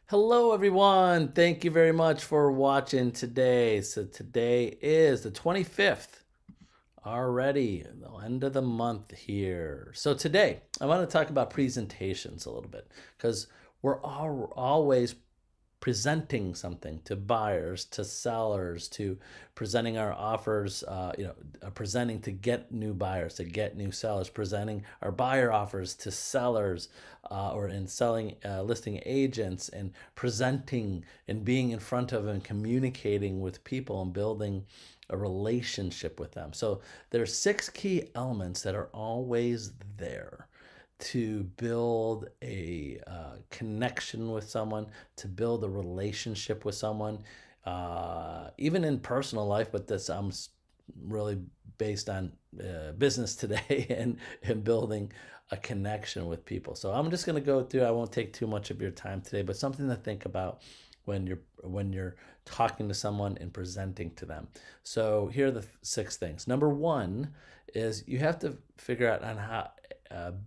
Hello, everyone. Thank you very much for watching today. So, today is the 25th, already, the end of the month here. So, today I want to talk about presentations a little bit because we're always presenting something to buyers, to sellers, to presenting our offers, presenting to get new buyers, to get new sellers, presenting our buyer offers to sellers, or in selling, listing agents, and presenting and being in front of and communicating with people and building a relationship with them. So there's six key elements that are always there to build a connection with someone, to build a relationship with someone, even in personal life. But this I'm really based on business today and building a connection with people. So I'm just going to go through. I won't take too much of your time today, but something to think about when you're talking to someone and presenting to them. So here are the six things. Number one is you have to figure out on how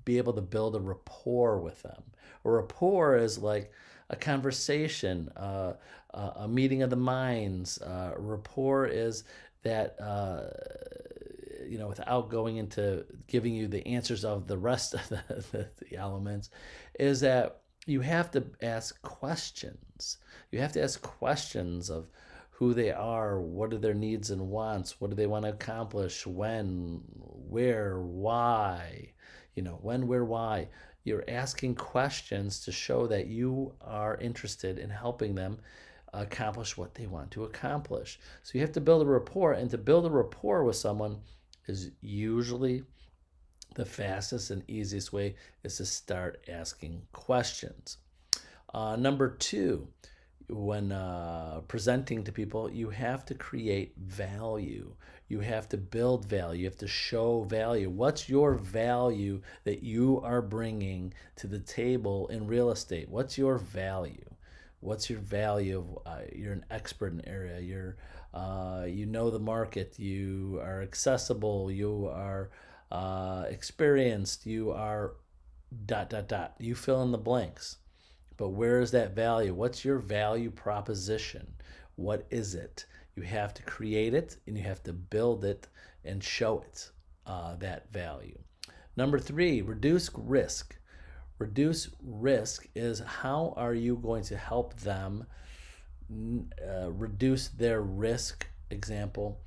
be able to build a rapport with them. A rapport is like a conversation, a meeting of the minds. Rapport is that, without going into giving you the answers of the rest of the elements, is that you have to ask questions. You have to ask questions of who they are, what are their needs and wants, what do they want to accomplish, when, where, why. When, where, why. You're asking questions to show that you are interested in helping them accomplish what they want to accomplish. So you have to build a rapport, and to build a rapport with someone is usually the fastest and easiest way is to start asking questions. Number two, when presenting to people, you have to create value. You have to build value. You have to show value. What's your value that you are bringing to the table in real estate? What's your value? What's your value of you're an expert in an area. You know the market. You are accessible. You are experienced. You are dot dot dot. You fill in the blanks. But where is that value? What's your value proposition? What is it? You have to create it and you have to build it and show it, that value. Number three, reduce risk. Reduce risk is how are you going to help them reduce their risk, example,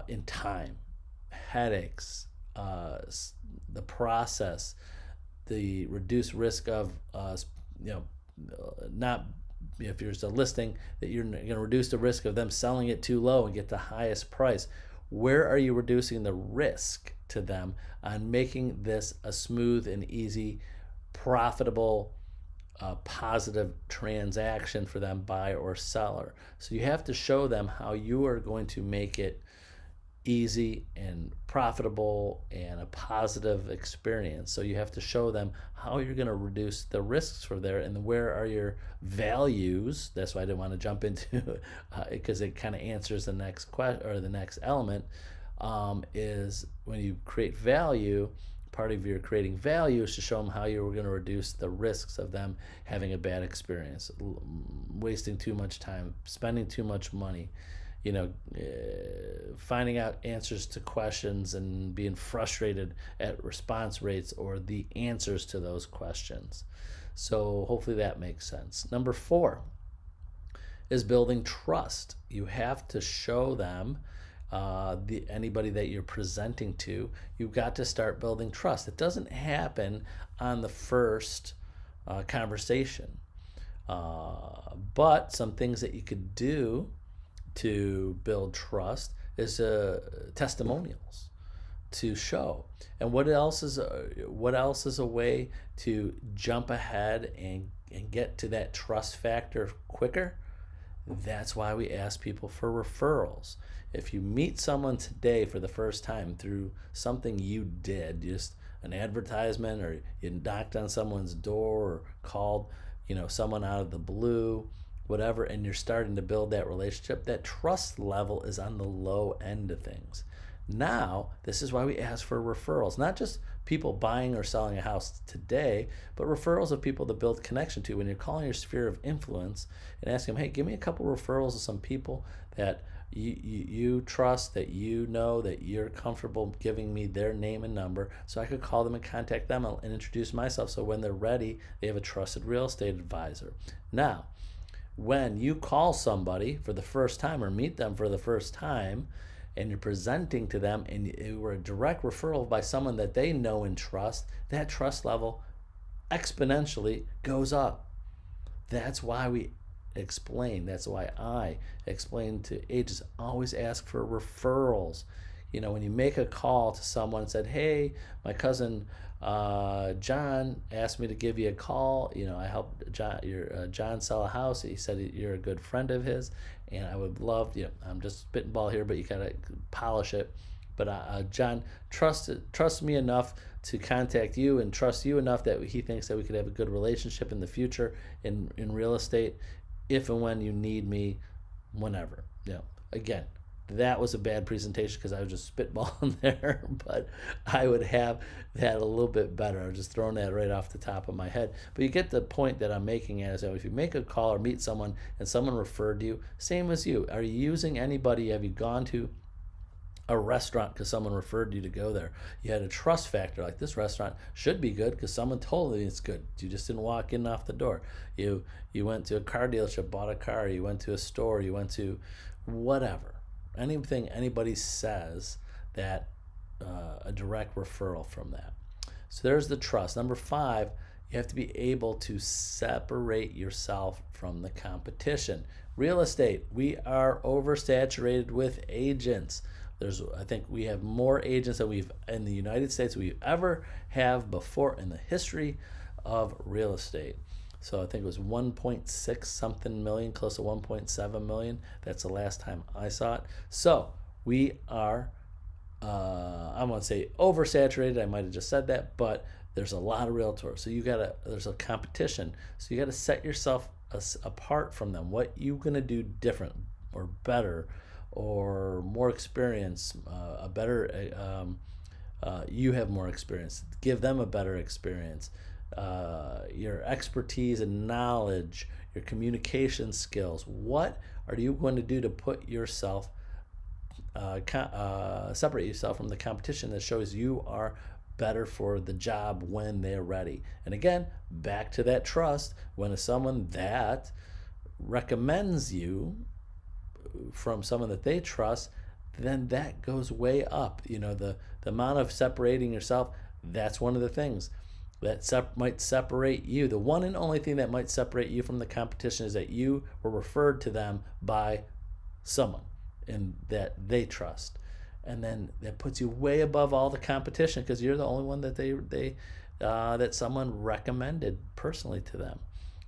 in time, headaches, the process, the reduced risk of not if there's a listing that you're going to reduce the risk of them selling it too low and get the highest price. Where are you reducing the risk to them on making this a smooth and easy, profitable, positive transaction for them, buyer or seller? So you have to show them how you are going to make it easy and profitable and a positive experience. So you have to show them how you're going to reduce the risks for there and where are your values. That's why I didn't want to jump into because it kind of answers the next question or the next element. Is when you create value, part of your creating value is to show them how you're going to reduce the risks of them having a bad experience, wasting too much time, spending too much money, finding out answers to questions and being frustrated at response rates or the answers to those questions. So hopefully that makes sense. Number four is building trust. You have to show them, anybody that you're presenting to, you've got to start building trust. It doesn't happen on the first conversation. But some things that you could do to build trust is testimonials to show. And what else is a way to jump ahead and get to that trust factor quicker? That's why we ask people for referrals. If you meet someone today for the first time through something you did, just an advertisement, or you knocked on someone's door or called, someone out of the blue, whatever, and you're starting to build that relationship, that trust level is on the low end of things. Now, this is why we ask for referrals, not just people buying or selling a house today, but referrals of people to build connection to. When you're calling your sphere of influence and asking them, hey, give me a couple referrals of some people that you trust, that you know, that you're comfortable giving me their name and number so I could call them and contact them and introduce myself, so when they're ready, they have a trusted real estate advisor. Now, when you call somebody for the first time or meet them for the first time and you're presenting to them and you were a direct referral by someone that they know and trust, that trust level exponentially goes up. That's why I explain to agents, always ask for referrals. When you make a call to someone and said, hey, my cousin John asked me to give you a call. I helped John sell a house. He said you're a good friend of his, and I would love, I'm just spitball here, but you gotta polish it. But John trusts me enough to contact you, and trust you enough that he thinks that we could have a good relationship in the future in real estate, if and when you need me, whenever. Again, that was a bad presentation because I was just spitballing there, but I would have that a little bit better. I was just throwing that right off the top of my head. But you get the point that I'm making, is that if you make a call or meet someone and someone referred you, same as you. Are you using anybody? Have you gone to a restaurant because someone referred you to go there? You had a trust factor, like this restaurant should be good because someone told me it's good. You just didn't walk in off the door. You went to a car dealership, bought a car. You went to a store. You went to whatever. Anything anybody says, that a direct referral from that. So there's the trust. Number 5, you have to be able to separate yourself from the competition. Real estate, we are oversaturated with agents. I think we have more agents than we've in the United States we've ever have before in the history of real estate. So I think it was 1.6 something million, close to 1.7 million. That's the last time I saw it. So we are, I won't say oversaturated. I might have just said that, but there's a lot of realtors. So there's a competition. So you got to set yourself apart from them. What you gonna do different or better or more experience, you have more experience. Give them a better experience. Your expertise and knowledge, your communication skills. What are you going to do to put yourself, separate yourself from the competition that shows you are better for the job when they're ready? And again, back to that trust. When someone that recommends you from someone that they trust, then that goes way up. The amount of separating yourself, that's one of the things that might separate you. The one and only thing that might separate you from the competition is that you were referred to them by someone and that they trust. And then that puts you way above all the competition because you're the only one that that someone recommended personally to them.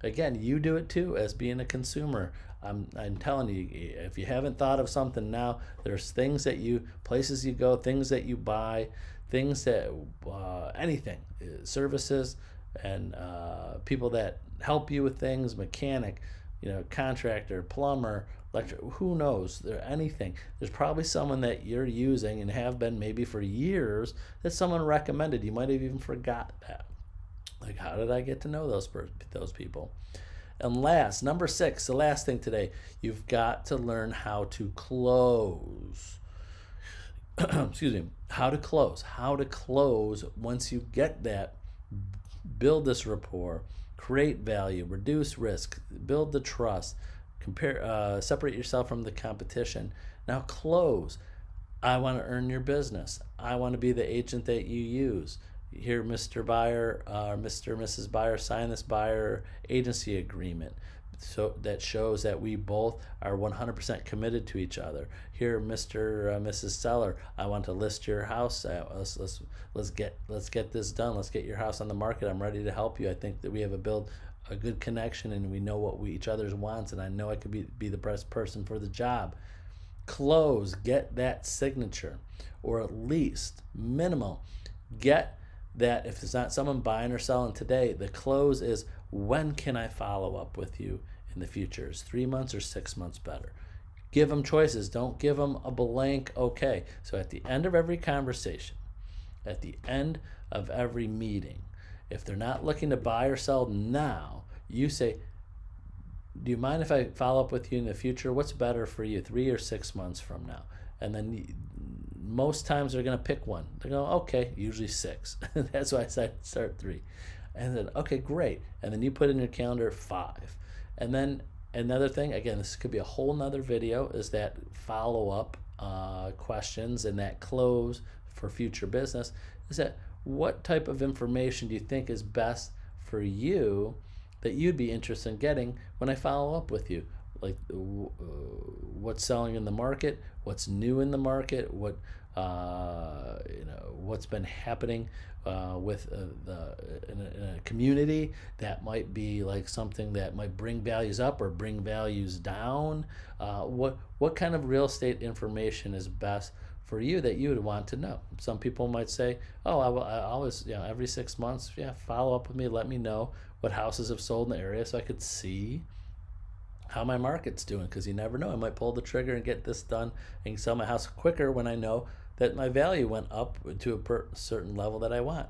Again, you do it too as being a consumer. I'm telling you, if you haven't thought of something now, there's places you go, things that you buy, things that, anything, services and people that help you with things, mechanic, contractor, plumber, electric, who knows, anything. There's probably someone that you're using and have been maybe for years that someone recommended. You might have even forgot that. Like, how did I get to know those people? And last, number 6, the last thing today, you've got to learn how to close. Excuse me, how to close once you get that, build this rapport, create value, reduce risk, build the trust, separate yourself from the competition. Now close. I want to earn your business. I want to be the agent that you use. Here, Mr. Buyer, Mr. and Mrs. Buyer, sign this buyer agency agreement. So that shows that we both are 100% committed to each other. Here, Mr. Mrs. Seller, I want to list your house. Let's get this done. Let's get your house on the market. I'm ready to help you. I think that we have build a good connection and we know what each other's wants, and I know I could be the best person for the job. Close, get that signature, or at least minimal, get that if it's not someone buying or selling today, the close is, when can I follow up with you in the future? Is 3 months or 6 months better? Give them choices. Don't give them a blank okay. So at the end of every conversation, at the end of every meeting. If they're not looking to buy or sell now, you say, do you mind if I follow up with you in the future? What's better for you, 3 or 6 months from now? And then most times they're going to pick one. They go, okay, usually 6. That's why I said start 3. And then, okay, great. And then you put in your calendar 5. And then another thing, again, this could be a whole nother video, is that follow-up questions and that close for future business, is that what type of information do you think is best for you that you'd be interested in getting when I follow up with you? Like what's selling in the market, what's new in the market, what's been happening with in a community that might be like something that might bring values up or bring values down. What kind of real estate information is best for you that you would want to know? Some people might say, oh, I always, every 6 months, follow up with me, let me know what houses have sold in the area so I could see how my market's doing, because you never know, I might pull the trigger and get this done and sell my house quicker when I know that my value went up to a certain level that I want.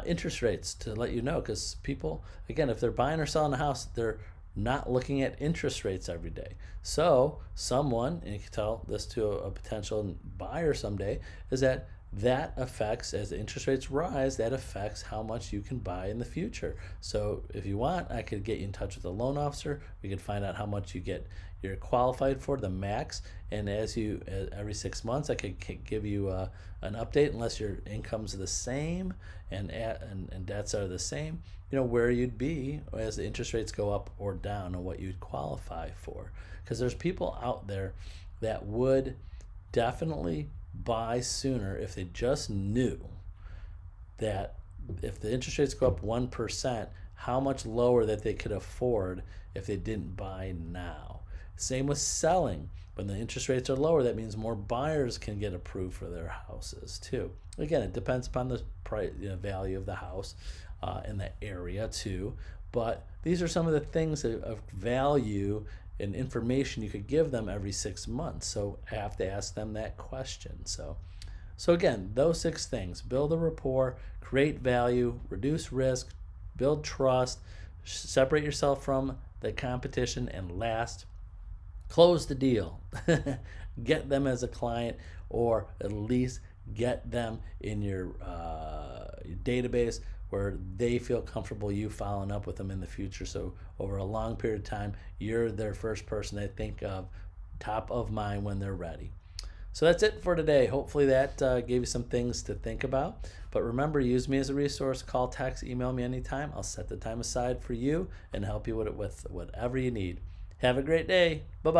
Interest rates, to let you know, because people, again, if they're buying or selling a house, they're not looking at interest rates every day. So someone, and you can tell this to a potential buyer someday, is that affects, as the interest rates rise, that affects how much you can buy in the future. So if you want, I could get you in touch with a loan officer. We could find out how much you're qualified for, the max. And every 6 months, I could give you an update, unless your income's the same and debts are the same, where you'd be as the interest rates go up or down and what you'd qualify for. Because there's people out there that would definitely buy sooner if they just knew that if the interest rates go up 1%, how much lower that they could afford if they didn't buy now. Same with selling. When the interest rates are lower, that means more buyers can get approved for their houses too. Again, it depends upon the price, value of the house in the area too. But these are some of the things of value and information you could give them every 6 months. So I have to ask them that question. So again, those 6 things: build a rapport, create value, reduce risk, build trust, separate yourself from the competition, and last, close the deal. Get them as a client, or at least get them in your database where they feel comfortable you following up with them in the future. So over a long period of time, you're their first person they think of, top of mind when they're ready. So that's it for today. Hopefully that gave you some things to think about. But remember, use me as a resource. Call, text, email me anytime. I'll set the time aside for you and help you with whatever you need. Have a great day. Bye-bye.